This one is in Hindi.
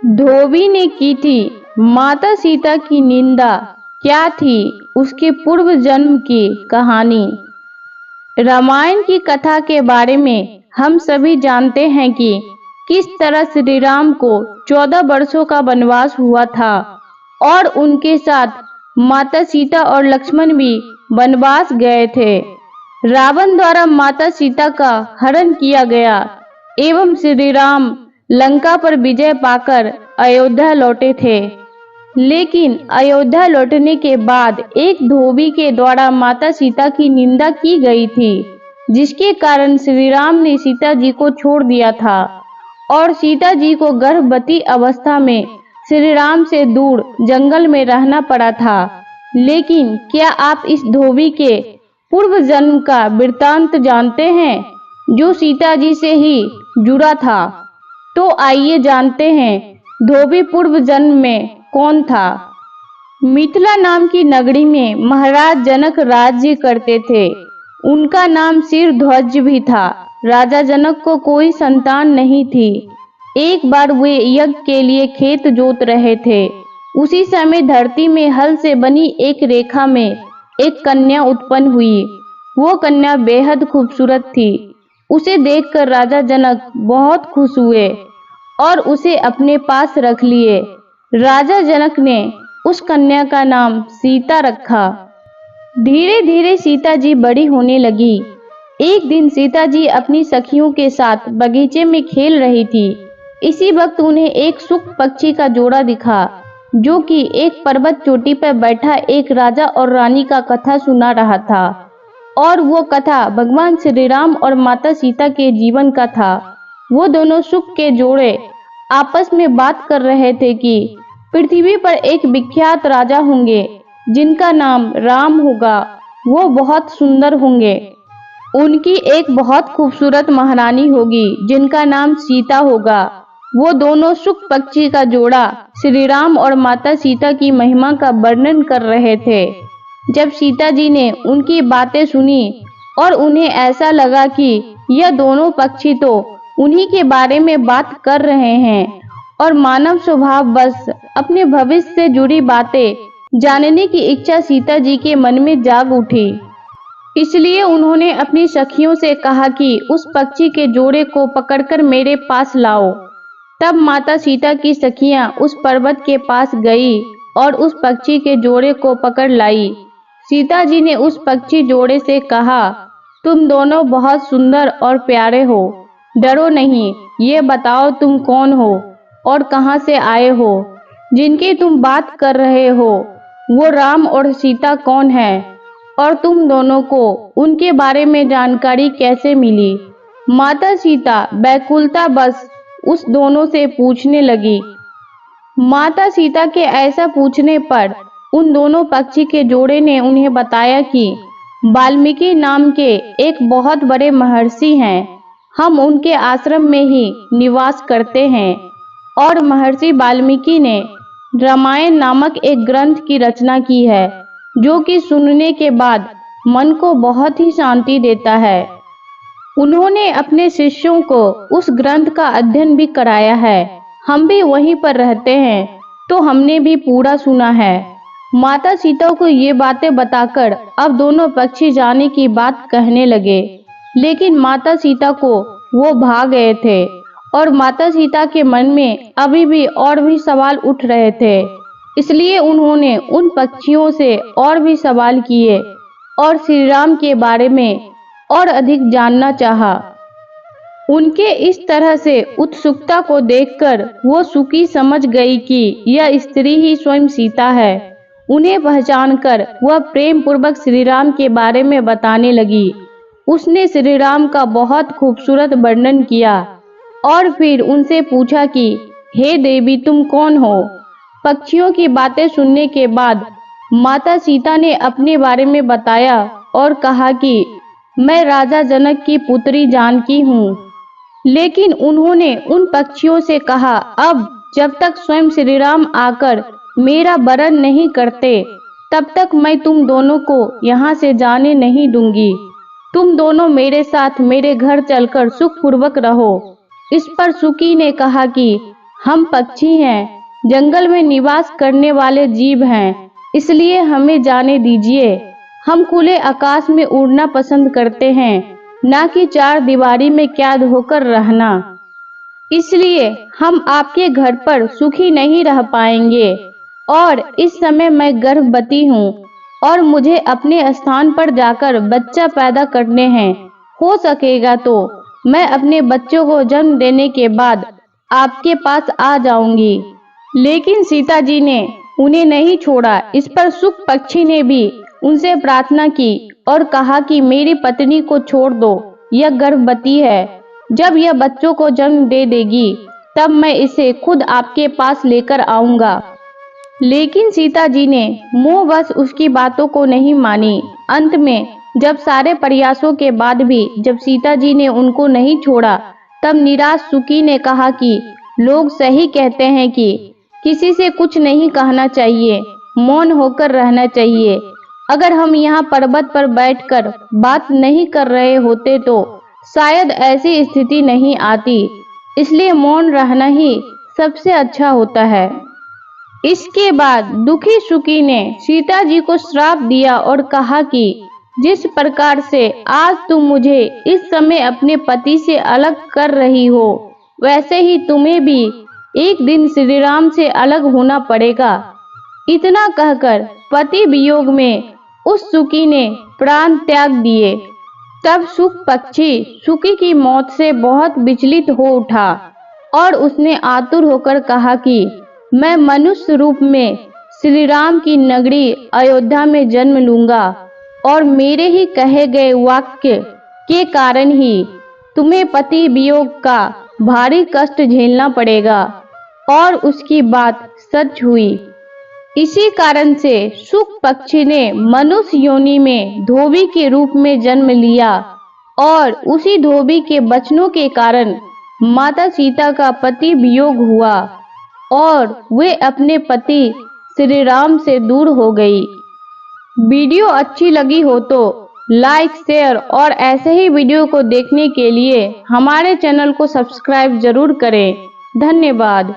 धोबी ने की थी माता सीता की निंदा, क्या थी उसके पूर्व जन्म की कहानी। रामायण की कथा के बारे में हम सभी जानते हैं कि किस तरह श्री राम को 14 वर्षों का वनवास हुआ था और उनके साथ माता सीता और लक्ष्मण भी वनवास गए थे। रावण द्वारा माता सीता का हरण किया गया एवं श्री राम लंका पर विजय पाकर अयोध्या लौटे थे। लेकिन अयोध्या लौटने के बाद एक धोबी के द्वारा माता सीता की निंदा की गई थी, जिसके कारण श्री राम ने सीता जी को छोड़ दिया था और सीता जी को गर्भवती अवस्था में श्री राम से दूर जंगल में रहना पड़ा था। लेकिन क्या आप इस धोबी के पूर्व जन्म का वृत्तांत जानते हैं, जो सीता जी से ही जुड़ा था? तो आइए जानते हैं धोबी पूर्व जन्म में कौन था। मिथिला नाम की नगरी में महाराज जनक राज्य करते थे। उनका नाम सिरध्वज भी था। राजा जनक को कोई संतान नहीं थी। एक बार वे यज्ञ के लिए खेत जोत रहे थे। उसी समय धरती में हल से बनी एक रेखा में एक कन्या उत्पन्न हुई। वो कन्या बेहद खूबसूरत थी। उसे देखकर राजा जनक बहुत खुश हुए और उसे अपने पास रख लिए। राजा जनक ने उस कन्या का नाम सीता रखा। धीरे धीरे सीता जी बड़ी होने लगी। एक दिन सीता जी अपनी सखियों के साथ बगीचे में खेल रही थी। इसी वक्त उन्हें एक शुक पक्षी का जोड़ा दिखा, जो कि एक पर्वत चोटी पर बैठा एक राजा और रानी का कथा सुना रहा था। और वो कथा भगवान श्री राम और माता सीता के जीवन का था। वो दोनों शुक के जोड़े आपस में बात कर रहे थे कि पृथ्वी पर एक विख्यात राजा होंगे जिनका नाम राम होगा। वो बहुत सुंदर होंगे। उनकी एक बहुत खूबसूरत महारानी होगी जिनका नाम सीता होगा। वो दोनों शुक पक्षी का जोड़ा श्री राम और माता सीता की महिमा का वर्णन कर रहे थे। जब सीता जी ने उनकी बातें सुनी और उन्हें ऐसा लगा कि यह दोनों पक्षी तो उन्हीं के बारे में बात कर रहे हैं और मानव स्वभाव बस अपने भविष्य से जुड़ी बातें जानने की इच्छा सीता जी के मन में जाग उठी। इसलिए उन्होंने अपनी सखियों से कहा कि उस पक्षी के जोड़े को पकड़कर मेरे पास लाओ। तब माता सीता की सखियां उस पर्वत के पास गई और उस पक्षी के जोड़े को पकड़ लाई। सीता जी ने उस पक्षी जोड़े से कहा, तुम दोनों बहुत सुंदर और प्यारे हो। डरो नहीं, ये बताओ तुम कौन हो और कहां से आए हो। जिनकी तुम बात कर रहे हो वो राम और सीता कौन है और तुम दोनों को उनके बारे में जानकारी कैसे मिली। माता सीता व्याकुलता बस उस दोनों से पूछने लगी। माता सीता के ऐसा पूछने पर उन दोनों पक्षी के जोड़े ने उन्हें बताया कि वाल्मीकि नाम के एक बहुत बड़े महर्षि हैं। हम उनके आश्रम में ही निवास करते हैं और महर्षि वाल्मीकि ने रामायण नामक एक ग्रंथ की रचना की है, जो कि सुनने के बाद मन को बहुत ही शांति देता है। उन्होंने अपने शिष्यों को उस ग्रंथ का अध्ययन भी कराया है। हम भी वहीं पर रहते हैं तो हमने भी पूरा सुना है। माता सीता को ये बातें बताकर अब दोनों पक्षी जाने की बात कहने लगे, लेकिन माता सीता को वो भाग गए थे और माता सीता के मन में अभी भी और भी सवाल उठ रहे थे। इसलिए उन्होंने उन पक्षियों से और भी सवाल किए और श्री राम के बारे में और अधिक जानना चाहा। उनके इस तरह से उत्सुकता को देखकर वो सुखी समझ गई कि यह स्त्री ही स्वयं सीता है। उन्हें पहचानकर वह प्रेम पूर्वक श्री राम के बारे में बताने लगी। उसने श्री राम का बहुत खूबसूरत वर्णन किया और फिर उनसे पूछा कि हे देवी, तुम कौन हो। पक्षियों की बातें सुनने के बाद माता सीता ने अपने बारे में बताया और कहा कि मैं राजा जनक की पुत्री जानकी हूँ। लेकिन उन्होंने उन पक्षियों से कहा, अब जब तक स्वयं श्री राम आकर मेरा वरण नहीं करते तब तक मैं तुम दोनों को यहाँ से जाने नहीं दूंगी। तुम दोनों मेरे साथ मेरे घर चलकर सुखपूर्वक रहो। इस पर सुकी ने कहा कि हम पक्षी हैं, जंगल में निवास करने वाले जीव हैं, इसलिए हमें जाने दीजिए। हम खुले आकाश में उड़ना पसंद करते हैं, ना कि चार दीवारी में कैद होकर रहना। इसलिए हम आपके घर पर सुखी नहीं रह पाएंगे। और इस समय मैं गर्भवती हूँ और मुझे अपने स्थान पर जाकर बच्चा पैदा करने हैं। हो सकेगा तो मैं अपने बच्चों को जन्म देने के बाद आपके पास आ जाऊंगी। लेकिन सीता जी ने उन्हें नहीं छोड़ा। इस पर शुक पक्षी ने भी उनसे प्रार्थना की और कहा कि मेरी पत्नी को छोड़ दो, यह गर्भवती है। जब यह बच्चों को जन्म दे देगी तब मैं इसे खुद आपके पास लेकर आऊंगा। लेकिन सीता जी ने मोहवश उसकी बातों को नहीं मानी। अंत में जब सारे प्रयासों के बाद भी जब सीता जी ने उनको नहीं छोड़ा, तब निराश सुकी ने कहा कि लोग सही कहते हैं कि किसी से कुछ नहीं कहना चाहिए, मौन होकर रहना चाहिए। अगर हम यहाँ पर्वत पर बैठकर बात नहीं कर रहे होते तो शायद ऐसी स्थिति नहीं आती। इसलिए मौन रहना ही सबसे अच्छा होता है। इसके बाद दुखी सुकी ने सीता जी को श्राप दिया और कहा कि जिस प्रकार से आज तुम मुझे इस समय अपने पति से अलग कर रही हो, वैसे ही तुम्हें भी एक दिन श्री राम से अलग होना पड़ेगा। इतना कहकर पति वियोग में उस सुकी ने प्राण त्याग दिए। तब सुक पक्षी सुकी की मौत से बहुत विचलित हो उठा और उसने आतुर होकर कहा कि मैं मनुष्य रूप में श्री राम की नगरी अयोध्या में जन्म लूंगा और मेरे ही कहे गए वाक्य के कारण ही तुम्हें पति वियोग का भारी कष्ट झेलना पड़ेगा। और उसकी बात सच हुई। इसी कारण से शुक पक्षी ने मनुष्य योनि में धोबी के रूप में जन्म लिया और उसी धोबी के बचनों के कारण माता सीता का पति वियोग हुआ और वे अपने पति श्री राम से दूर हो गई। वीडियो अच्छी लगी हो तो लाइक, शेयर और ऐसे ही वीडियो को देखने के लिए हमारे चैनल को सब्सक्राइब जरूर करें। धन्यवाद।